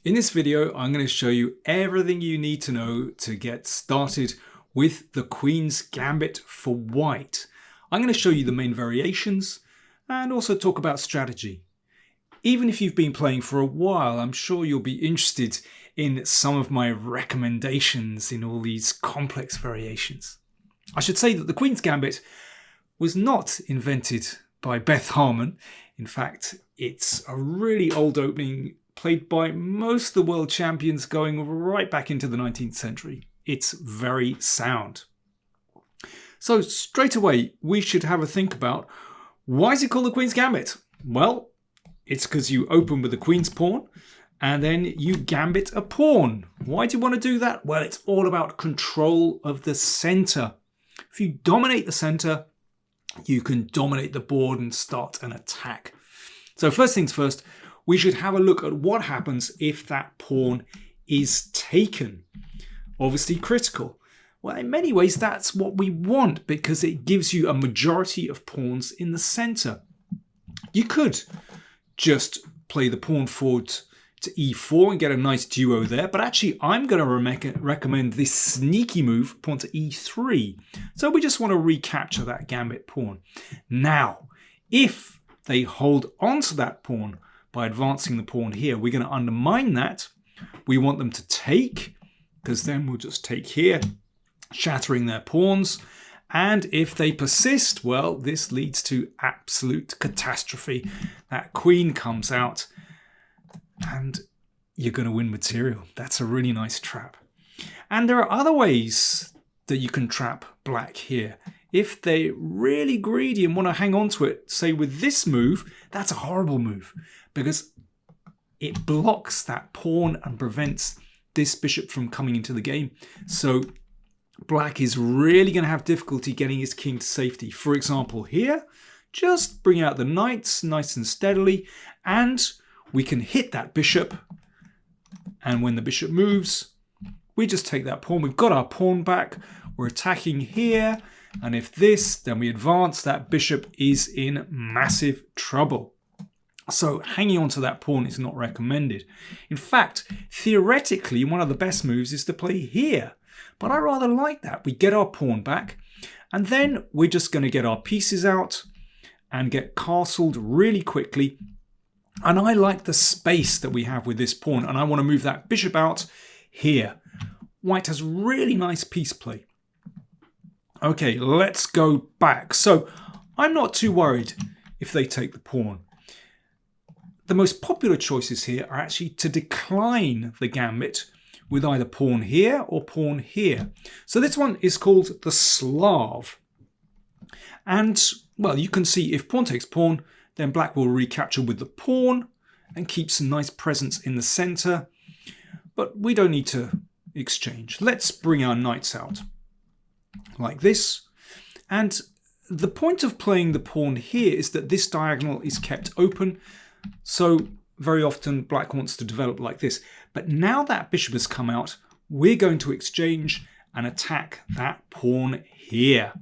In this video, I'm going to show you everything you need to know to get started with the Queen's Gambit for white. I'm going to show you the main variations and also talk about strategy. Even if you've been playing for a while, I'm sure you'll be interested in some of my recommendations in all these complex variations. I should say that the Queen's Gambit was not invented by Beth Harmon. In fact, it's a really old opening played by most of the world champions going right back into the 19th century. It's very sound. So straight away, we should have a think about, why is it called the Queen's Gambit? Well, it's because you open with the Queen's pawn and then you gambit a pawn. Why do you want to do that? Well, it's all about control of the center. If you dominate the center, you can dominate the board and start an attack. So first things first, we should have a look at what happens if that pawn is taken. Obviously critical. Well, in many ways, that's what we want because it gives you a majority of pawns in the center. You could just play the pawn forward to e4 and get a nice duo there, but actually I'm going to recommend this sneaky move, pawn to e3. So we just want to recapture that gambit pawn. Now, if they hold on to that pawn by advancing the pawn here, we're going to undermine that. We want them to take, because then we'll just take here, shattering their pawns. And if they persist, well, this leads to absolute catastrophe. That queen comes out and you're going to win material. That's a really nice trap. And there are other ways that you can trap black here. If they're really greedy and want to hang on to it, say with this move, that's a horrible move because it blocks that pawn and prevents this bishop from coming into the game. So black is really going to have difficulty getting his king to safety. For example, here, just bring out the knights nice and steadily, and we can hit that bishop. And when the bishop moves, we just take that pawn. We've got our pawn back. We're attacking here. And if this, then we advance. That bishop is in massive trouble. So hanging on to that pawn is not recommended. In fact, theoretically, one of the best moves is to play here. But I rather like that. We get our pawn back, and then we're just going to get our pieces out and get castled really quickly. And I like the space that we have with this pawn, and I want to move that bishop out here. White has really nice piece play. Okay, let's go back. So I'm not too worried if they take the pawn. The most popular choices here are actually to decline the gambit with either pawn here or pawn here. So this one is called the Slav. And, well, you can see if pawn takes pawn, then black will recapture with the pawn and keep some nice presence in the center. But we don't need to exchange. Let's bring our knights out like this. And the point of playing the pawn here is that this diagonal is kept open. So very often black wants to develop like this. But now that bishop has come out, we're going to exchange and attack that pawn here.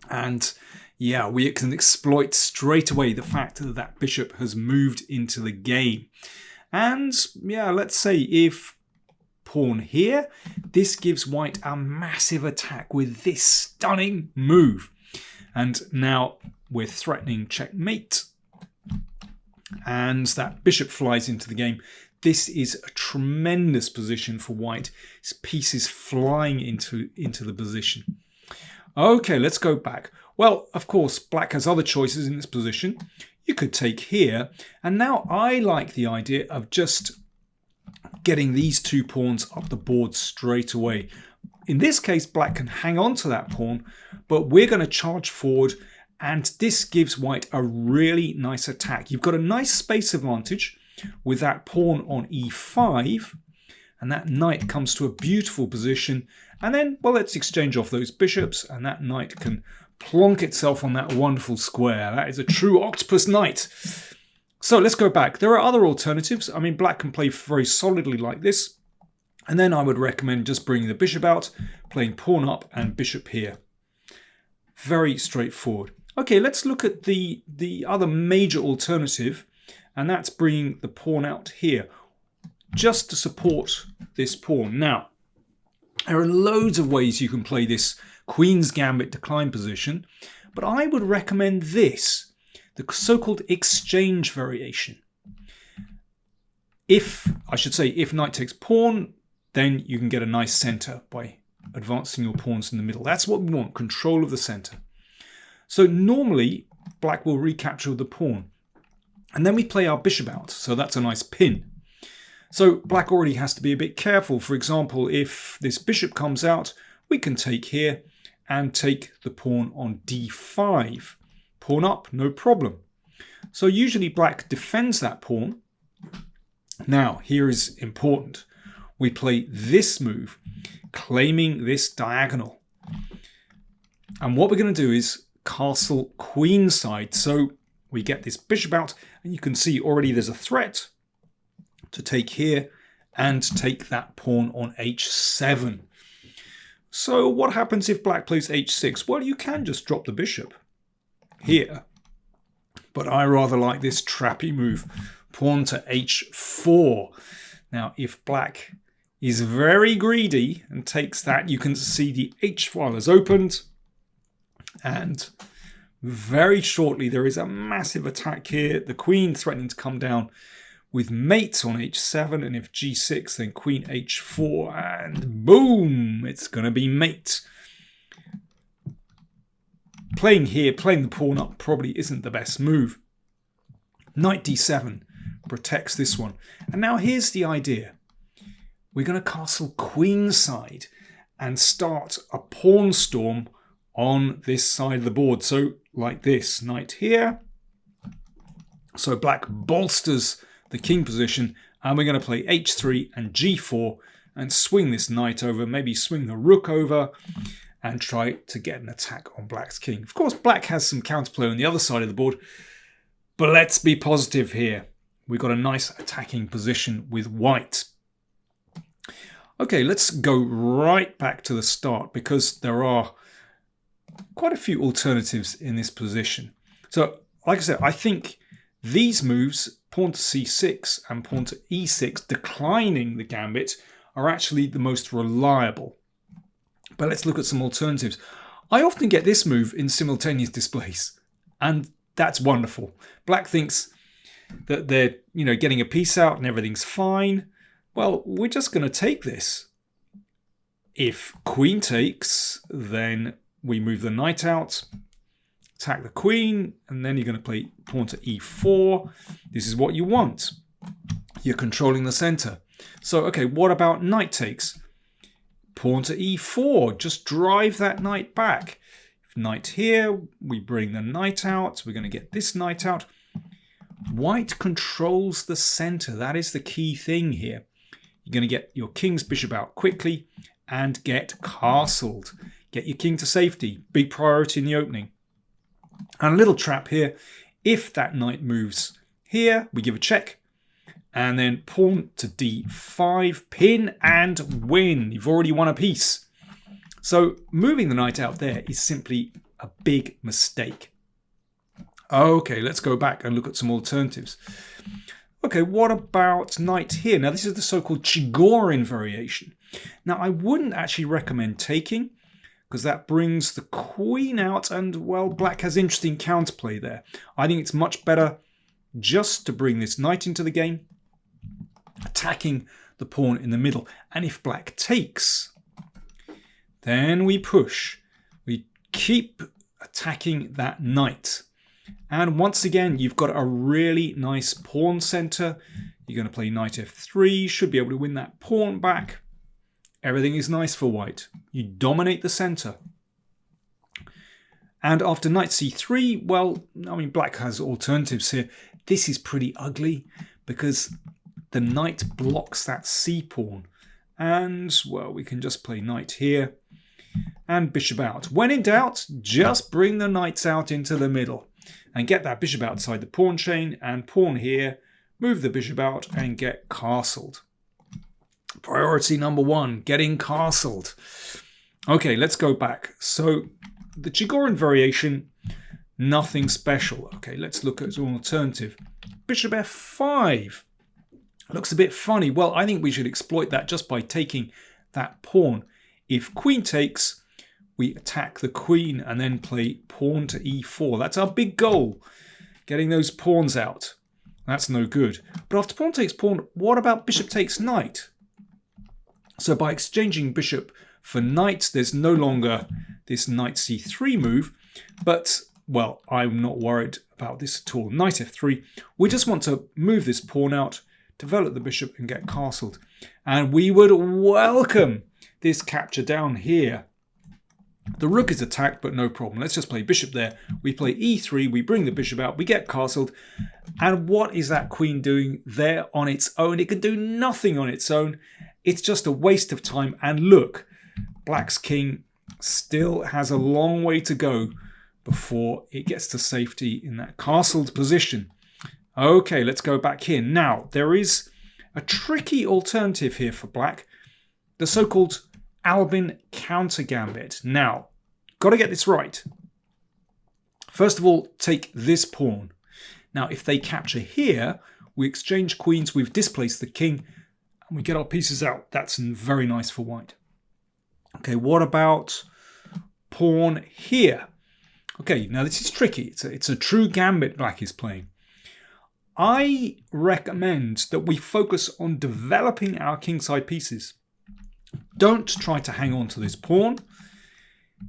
And yeah, we can exploit straight away the fact that that bishop has moved into the game. And yeah, let's say if pawn here, this gives white a massive attack with this stunning move. And now we're threatening checkmate. And that bishop flies into the game. This is a tremendous position for white. His piece is flying into the position. Okay, let's go back. Well, of course, black has other choices in this position. You could take here. And now I like the idea of just getting these two pawns up the board straight away. In this case, black can hang on to that pawn, but we're going to charge forward. And this gives white a really nice attack. You've got a nice space advantage with that pawn on e5. And that knight comes to a beautiful position. And then, well, let's exchange off those bishops. And that knight can plonk itself on that wonderful square. That is a true octopus knight. So let's go back. There are other alternatives. I mean, black can play very solidly like this. And then I would recommend just bringing the bishop out, playing pawn up and bishop here. Very straightforward. Okay, let's look at the other major alternative, and that's bringing the pawn out here. just to support this pawn. Now, there are loads of ways you can play this Queen's Gambit decline position, but I would recommend this, the so-called exchange variation. If knight takes pawn, then you can get a nice center by advancing your pawns in the middle. That's what we want, control of the center. So normally, black will recapture the pawn. And then we play our bishop out, so that's a nice pin. So black already has to be a bit careful. For example, if this bishop comes out, we can take here and take the pawn on d5. Pawn up, no problem. So usually black defends that pawn. Now, here is important. We play this move, claiming this diagonal. And what we're going to do is castle queenside. So we get this bishop out, and you can see already there's a threat to take here and take that pawn on h7. So what happens if black plays h6? Well, you can just drop the bishop here. But I rather like this trappy move, pawn to h4. Now, if black is very greedy and takes that, you can see the h file is opened. And very shortly, there is a massive attack here. The queen threatening to come down with mate on h7, and if g6, then queen h4, and boom, it's going to be mate. Playing here, playing the pawn up probably isn't the best move. Knight d7 protects this one. And now here's the idea. We're going to castle queenside and start a pawn storm on this side of the board. So like this, knight here. So black bolsters the king position, and we're going to play h3 and g4 and swing this knight over, maybe swing the rook over and try to get an attack on black's king. Of course, black has some counterplay on the other side of the board, but let's be positive here. We've got a nice attacking position with white. Okay, let's go right back to the start because there are quite a few alternatives in this position. So, like I said, I think these moves, pawn to c6 and pawn to e6, declining the gambit, are actually the most reliable. But let's look at some alternatives. I often get this move in simultaneous displays, and that's wonderful. Black thinks that they're, getting a piece out and everything's fine. Well, we're just going to take this. If queen takes, then we move the knight out, attack the queen, and then you're going to play pawn to e4. This is what you want. You're controlling the center. So, okay, what about knight takes? Pawn to e4. Just drive that knight back. If knight here, we bring the knight out. We're going to get this knight out. White controls the center. That is the key thing here. You're going to get your king's bishop out quickly and get castled. Get your king to safety. Big priority in the opening. And a little trap here. If that knight moves here, we give a check. And then pawn to d5, pin and win. You've already won a piece. So moving the knight out there is simply a big mistake. Okay, let's go back and look at some alternatives. Okay, what about knight here? Now, this is the so-called Chigorin variation. Now, I wouldn't actually recommend taking, because that brings the queen out, and, well, black has interesting counterplay there. I think it's much better just to bring this knight into the game, attacking the pawn in the middle. And if black takes, then we push. We keep attacking that knight. And once again, you've got a really nice pawn center. You're going to play knight f3, should be able to win that pawn back. Everything is nice for white. You dominate the center. And after knight c3, well, I mean, black has alternatives here. This is pretty ugly because the knight blocks that c-pawn. And, well, we can just play knight here and bishop out. When in doubt, just bring the knights out into the middle and get that bishop outside the pawn chain, and pawn here, move the bishop out and get castled. Priority number one, getting castled. Okay, let's go back. So the Chigorin variation, nothing special. Okay, let's look at an alternative. Bishop f5. Looks a bit funny. Well, I think we should exploit that just by taking that pawn. If queen takes, we attack the queen and then play pawn to e4. That's our big goal, getting those pawns out. That's no good. But after pawn takes pawn, what about bishop takes knight? So by exchanging bishop for knight, there's no longer this knight c3 move. But, well, I'm not worried about this at all. Knight f3. We just want to move this pawn out, develop the bishop and get castled. And we would welcome this capture down here. The rook is attacked, but no problem. Let's just play bishop there. We play e3, we bring the bishop out, we get castled. And what is that queen doing there on its own? It can do nothing on its own. It's just a waste of time. And look, black's king still has a long way to go before it gets to safety in that castled position. Okay, let's go back here. Now, there is a tricky alternative here for black, the so-called Albin counter gambit. Now, got to get this right. First of all, take this pawn. Now, if they capture here, we exchange queens, we've displaced the king, and we get our pieces out. That's very nice for white. Okay, what about pawn here? Okay, now this is tricky. It's a true gambit black is playing. I recommend that we focus on developing our kingside pieces. Don't try to hang on to this pawn.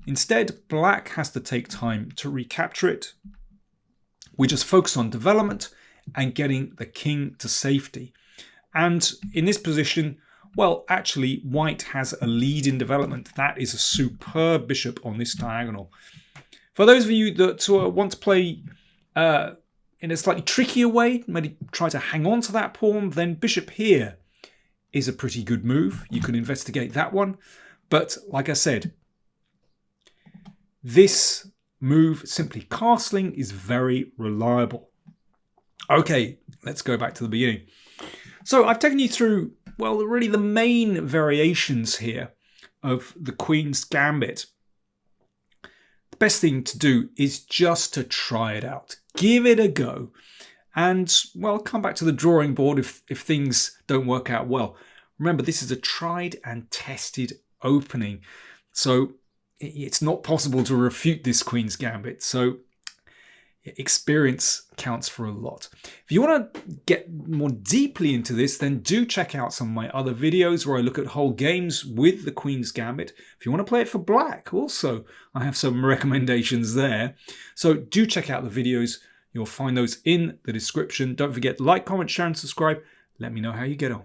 Instead, black has to take time to recapture it. We just focus on development and getting the king to safety. And in this position, well, actually, white has a lead in development. That is a superb bishop on this diagonal. For those of you that want to play in a slightly trickier way, maybe try to hang on to that pawn, then bishop here is a pretty good move. You can investigate that one. But like I said, this move, simply castling, is very reliable. Okay, let's go back to the beginning. So I've taken you through, well, really the main variations here of the Queen's Gambit. The best thing to do is just to try it out. Give it a go. And, well, come back to the drawing board if things don't work out well. Remember, this is a tried and tested opening. So it's not possible to refute this Queen's Gambit. So experience counts for a lot. If you want to get more deeply into this, then do check out some of my other videos where I look at whole games with the Queen's Gambit. If you want to play it for black, also, I have some recommendations there. So do check out the videos. You'll find those in the description. Don't forget to like, comment, share, and subscribe. Let me know how you get on.